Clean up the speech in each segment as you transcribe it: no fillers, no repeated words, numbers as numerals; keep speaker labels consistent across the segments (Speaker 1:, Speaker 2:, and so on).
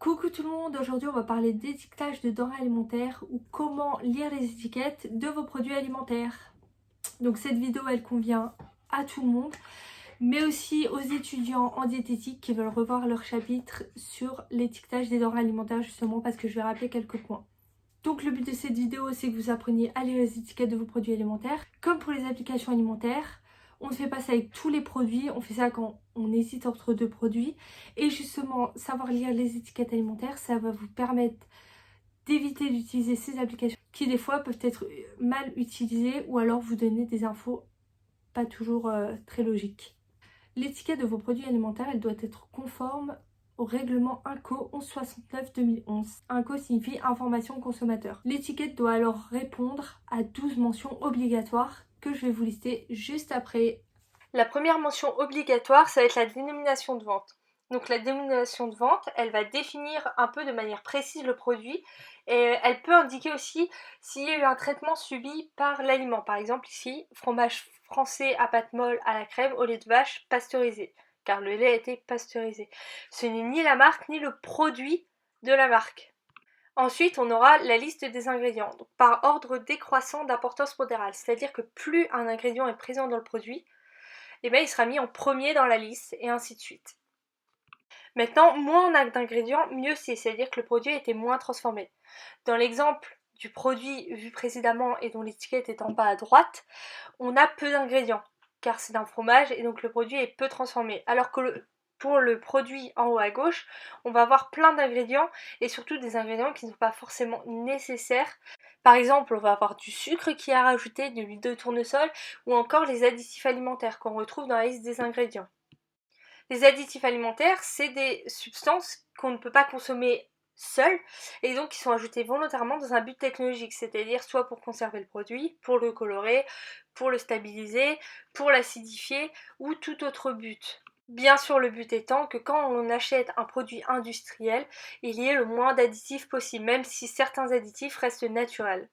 Speaker 1: Coucou tout le monde, aujourd'hui on va parler d'étiquetage de denrées alimentaires ou comment lire les étiquettes de vos produits alimentaires. Donc cette vidéo elle convient à tout le monde, mais aussi aux étudiants en diététique qui veulent revoir leur chapitre sur l'étiquetage des denrées alimentaires justement parce que je vais rappeler quelques points. Donc le but de cette vidéo c'est que vous appreniez à lire les étiquettes de vos produits alimentaires. Comme pour les applications alimentaires, on ne fait pas ça avec tous les produits, on fait ça quand on hésite entre deux produits. Et justement, savoir lire les étiquettes alimentaires, ça va vous permettre d'éviter d'utiliser ces applications qui des fois peuvent être mal utilisées ou alors vous donner des infos pas toujours très logiques. L'étiquette de vos produits alimentaires, elle doit être conforme au règlement INCO 1169-2011. INCO signifie information consommateur. L'étiquette doit alors répondre à 12 mentions obligatoires que je vais vous lister juste après. La première mention obligatoire, ça va être la dénomination de vente. Donc la dénomination de vente, elle va définir un peu de manière précise le produit et elle peut indiquer aussi s'il y a eu un traitement subi par l'aliment. Par exemple ici, fromage français à pâte molle à la crème au lait de vache pasteurisé, car le lait a été pasteurisé. Ce n'est ni la marque ni le produit de la marque. Ensuite, on aura la liste des ingrédients, donc par ordre décroissant d'importance pondérale, c'est-à-dire que plus un ingrédient est présent dans le produit, et il sera mis en premier dans la liste et ainsi de suite. Maintenant, moins on a d'ingrédients, mieux c'est, c'est-à-dire que le produit a été moins transformé. Dans l'exemple du produit vu précédemment et dont l'étiquette est en bas à droite, on a peu d'ingrédients, car c'est un fromage et donc le produit est peu transformé. Alors que pour le produit en haut à gauche, on va avoir plein d'ingrédients et surtout des ingrédients qui ne sont pas forcément nécessaires. Par exemple, on va avoir du sucre qui est rajouté, de l'huile de tournesol ou encore les additifs alimentaires qu'on retrouve dans la liste des ingrédients. Les additifs alimentaires, c'est des substances qu'on ne peut pas consommer seules et donc qui sont ajoutées volontairement dans un but technologique, c'est-à-dire soit pour conserver le produit, pour le colorer, pour le stabiliser, pour l'acidifier ou tout autre but. Bien sûr, le but étant que quand on achète un produit industriel, il y ait le moins d'additifs possible, même si certains additifs restent naturels.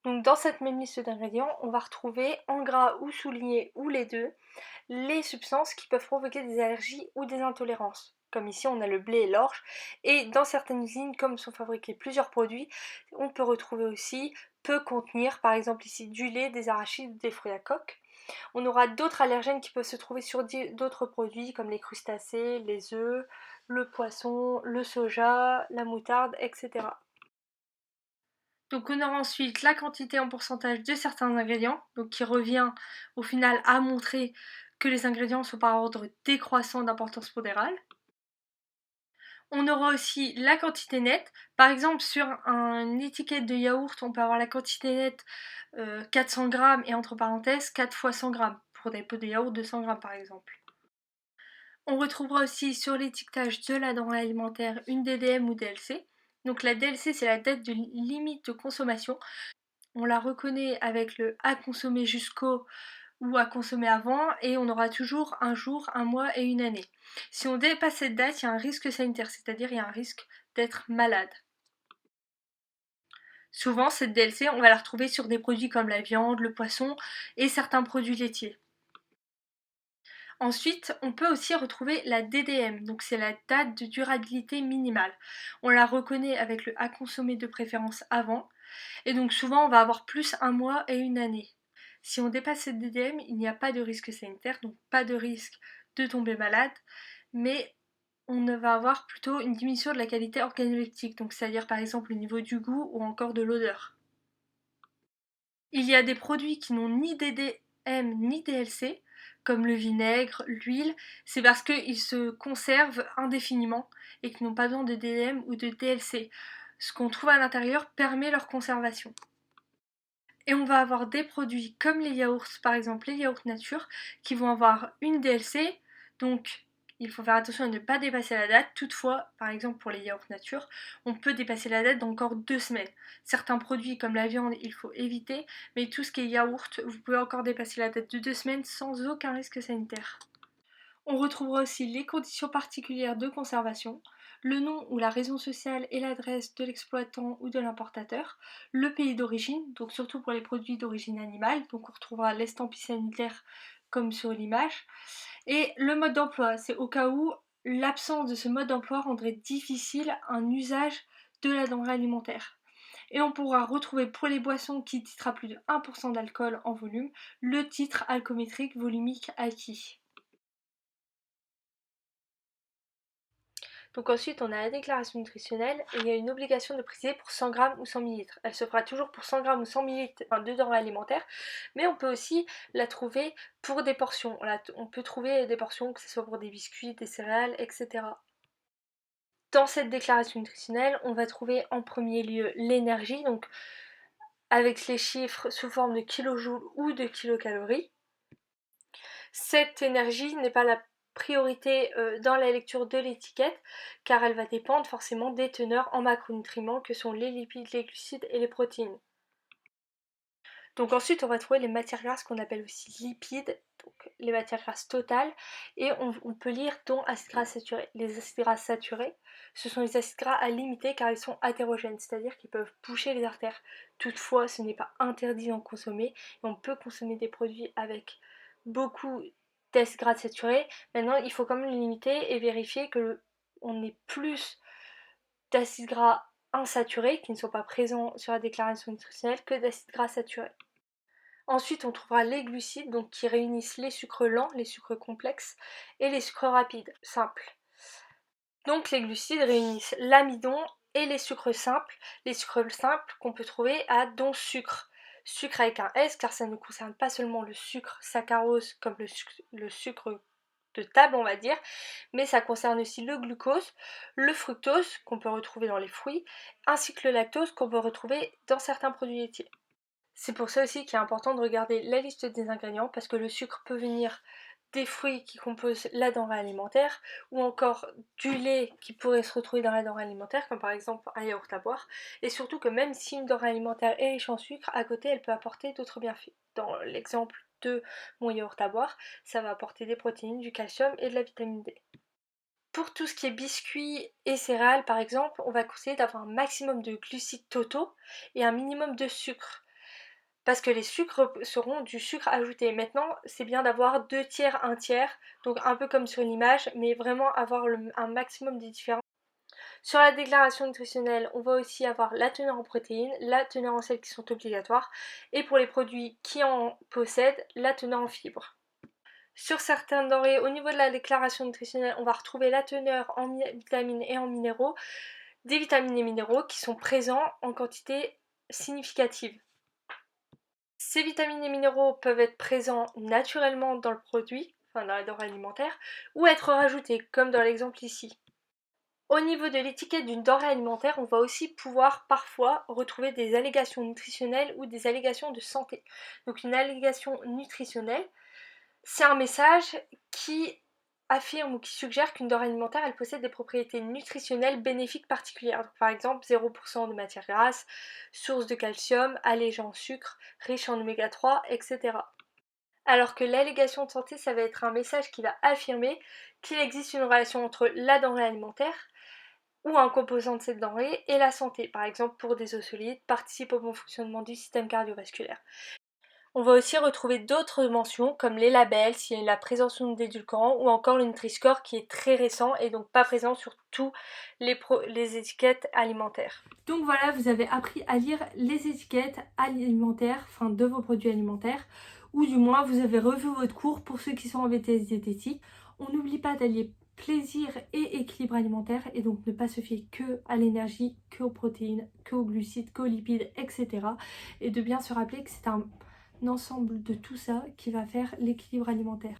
Speaker 1: Donc dans cette même liste d'ingrédients, on va retrouver en gras ou souligné ou les deux, les substances qui peuvent provoquer des allergies ou des intolérances. Comme ici on a le blé et l'orge, et dans certaines usines, comme sont fabriqués plusieurs produits, on peut retrouver aussi peut contenir par exemple ici du lait, des arachides, des fruits à coque. On aura d'autres allergènes qui peuvent se trouver sur d'autres produits comme les crustacés, les œufs, le poisson, le soja, la moutarde, etc. Donc on aura ensuite la quantité en pourcentage de certains ingrédients, donc qui revient au final à montrer que les ingrédients sont par ordre décroissant d'importance pondérale. On aura aussi la quantité nette. Par exemple, sur une étiquette de yaourt, on peut avoir la quantité nette 400 g et entre parenthèses 4 fois 100 g pour des pots de yaourt de 100 g par exemple. On retrouvera aussi sur l'étiquetage de la denrée alimentaire une DDM ou DLC. Donc la DLC, c'est la date de limite de consommation. On la reconnaît avec le à consommer jusqu'au ou à consommer avant et on aura toujours un jour, un mois et une année. Si on dépasse cette date, il y a un risque sanitaire, c'est-à-dire il y a un risque d'être malade. Souvent, cette DLC, on va la retrouver sur des produits comme la viande, le poisson et certains produits laitiers. Ensuite, on peut aussi retrouver la DDM, donc c'est la date de durabilité minimale. On la reconnaît avec le à consommer de préférence avant, et donc souvent on va avoir plus un mois et une année. Si on dépasse cette DDM, il n'y a pas de risque sanitaire, donc pas de risque de tomber malade, mais on va avoir plutôt une diminution de la qualité organoleptique, donc c'est-à-dire par exemple au niveau du goût ou encore de l'odeur. Il y a des produits qui n'ont ni DDM ni DLC, comme le vinaigre, l'huile, c'est parce qu'ils se conservent indéfiniment et qu'ils n'ont pas besoin de DDM ou de DLC. Ce qu'on trouve à l'intérieur permet leur conservation. Et on va avoir des produits comme les yaourts, par exemple les yaourts nature, qui vont avoir une DLC, donc il faut faire attention à ne pas dépasser la date. Toutefois, par exemple pour les yaourts nature, on peut dépasser la date d'encore 2 semaines. Certains produits comme la viande, il faut éviter, mais tout ce qui est yaourt, vous pouvez encore dépasser la date de 2 semaines sans aucun risque sanitaire. On retrouvera aussi les conditions particulières de conservation, le nom ou la raison sociale et l'adresse de l'exploitant ou de l'importateur, le pays d'origine, donc surtout pour les produits d'origine animale, donc on retrouvera l'estampille sanitaire comme sur l'image, et le mode d'emploi, c'est au cas où l'absence de ce mode d'emploi rendrait difficile un usage de la denrée alimentaire. Et on pourra retrouver pour les boissons qui titrent à plus de 1% d'alcool en volume, le titre alcoométrique volumique acquis. Donc ensuite, on a la déclaration nutritionnelle et il y a une obligation de préciser pour 100 grammes ou 100 ml. Elle se fera toujours pour 100 grammes ou 100 ml de denrées alimentaires, mais on peut aussi la trouver pour des portions. On peut trouver des portions, que ce soit pour des biscuits, des céréales, etc. Dans cette déclaration nutritionnelle, on va trouver en premier lieu l'énergie, donc avec les chiffres sous forme de kilojoules ou de kilocalories. Cette énergie n'est pas la priorité dans la lecture de l'étiquette car elle va dépendre forcément des teneurs en macronutriments que sont les lipides, les glucides et les protéines. Donc ensuite on va trouver les matières grasses qu'on appelle aussi lipides, donc les matières grasses totales, et on peut lire dont acides gras saturés. Les acides gras saturés, ce sont les acides gras à limiter car ils sont athérogènes, c'est-à-dire qu'ils peuvent boucher les artères. Toutefois, ce n'est pas interdit d'en consommer, et on peut consommer des produits avec beaucoup d'acides gras saturés. Maintenant, il faut quand même les limiter et vérifier qu'on ait plus d'acides gras insaturés qui ne sont pas présents sur la déclaration nutritionnelle que d'acides gras saturés. Ensuite, on trouvera les glucides, donc qui réunissent les sucres lents, les sucres complexes et les sucres rapides, simples. Donc les glucides réunissent l'amidon et les sucres simples qu'on peut trouver à don sucre. Sucre avec un S car ça ne concerne pas seulement le sucre saccharose comme le sucre de table on va dire, mais ça concerne aussi le glucose, le fructose qu'on peut retrouver dans les fruits, ainsi que le lactose qu'on peut retrouver dans certains produits laitiers. C'est pour ça aussi qu'il est important de regarder la liste des ingrédients parce que le sucre peut venir des fruits qui composent la denrée alimentaire ou encore du lait qui pourrait se retrouver dans la denrée alimentaire comme par exemple un yaourt à boire, et surtout que même si une denrée alimentaire est riche en sucre, à côté elle peut apporter d'autres bienfaits. Dans l'exemple de mon yaourt à boire, ça va apporter des protéines, du calcium et de la vitamine D. Pour tout ce qui est biscuits et céréales par exemple, on va conseiller d'avoir un maximum de glucides totaux et un minimum de sucre. Parce que les sucres seront du sucre ajouté. Maintenant, c'est bien d'avoir 2 tiers, 1 tiers, donc un peu comme sur l'image, mais vraiment avoir un maximum de différences. Sur la déclaration nutritionnelle, on va aussi avoir la teneur en protéines, la teneur en sels qui sont obligatoires, et pour les produits qui en possèdent, la teneur en fibres. Sur certaines denrées, au niveau de la déclaration nutritionnelle, on va retrouver la teneur en vitamines et en minéraux, des vitamines et minéraux qui sont présents en quantité significative. Ces vitamines et minéraux peuvent être présents naturellement dans le produit, enfin dans la denrée alimentaire, ou être rajoutés, comme dans l'exemple ici. Au niveau de l'étiquette d'une denrée alimentaire, on va aussi pouvoir parfois retrouver des allégations nutritionnelles ou des allégations de santé. Donc une allégation nutritionnelle, c'est un message qui affirme ou qui suggère qu'une denrée alimentaire elle possède des propriétés nutritionnelles bénéfiques particulières. Donc, par exemple 0% de matière grasse, source de calcium, allégé en sucre, riche en oméga 3, etc. Alors que l'allégation de santé, ça va être un message qui va affirmer qu'il existe une relation entre la denrée alimentaire ou un composant de cette denrée et la santé. Par exemple, pour des os solides, participe au bon fonctionnement du système cardiovasculaire. On va aussi retrouver d'autres mentions comme les labels, s'il y a la présence d'édulcorants ou encore le Nutri-Score qui est très récent et donc pas présent sur tous les étiquettes alimentaires. Donc voilà, vous avez appris à lire les étiquettes alimentaires, enfin de vos produits alimentaires, ou du moins vous avez revu votre cours pour ceux qui sont en BTS diététique. On n'oublie pas d'allier plaisir et équilibre alimentaire et donc ne pas se fier que à l'énergie, que aux protéines, que aux glucides, qu'aux lipides, etc. Et de bien se rappeler que c'est un ensemble de tout ça qui va faire l'équilibre alimentaire.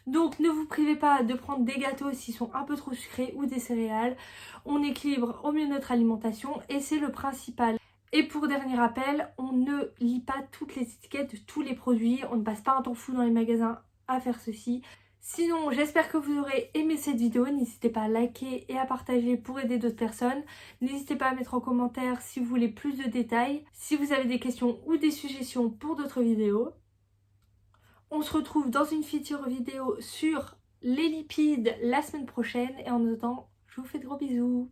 Speaker 1: Donc ne vous privez pas de prendre des gâteaux s'ils sont un peu trop sucrés ou des céréales. On équilibre au mieux notre alimentation et c'est le principal. Et pour dernier rappel, on ne lit pas toutes les étiquettes de tous les produits. On ne passe pas un temps fou dans les magasins à faire ceci. Sinon, j'espère que vous aurez aimé cette vidéo. N'hésitez pas à liker et à partager pour aider d'autres personnes. N'hésitez pas à mettre en commentaire si vous voulez plus de détails, si vous avez des questions ou des suggestions pour d'autres vidéos. On se retrouve dans une future vidéo sur les lipides la semaine prochaine. Et en attendant, je vous fais de gros bisous.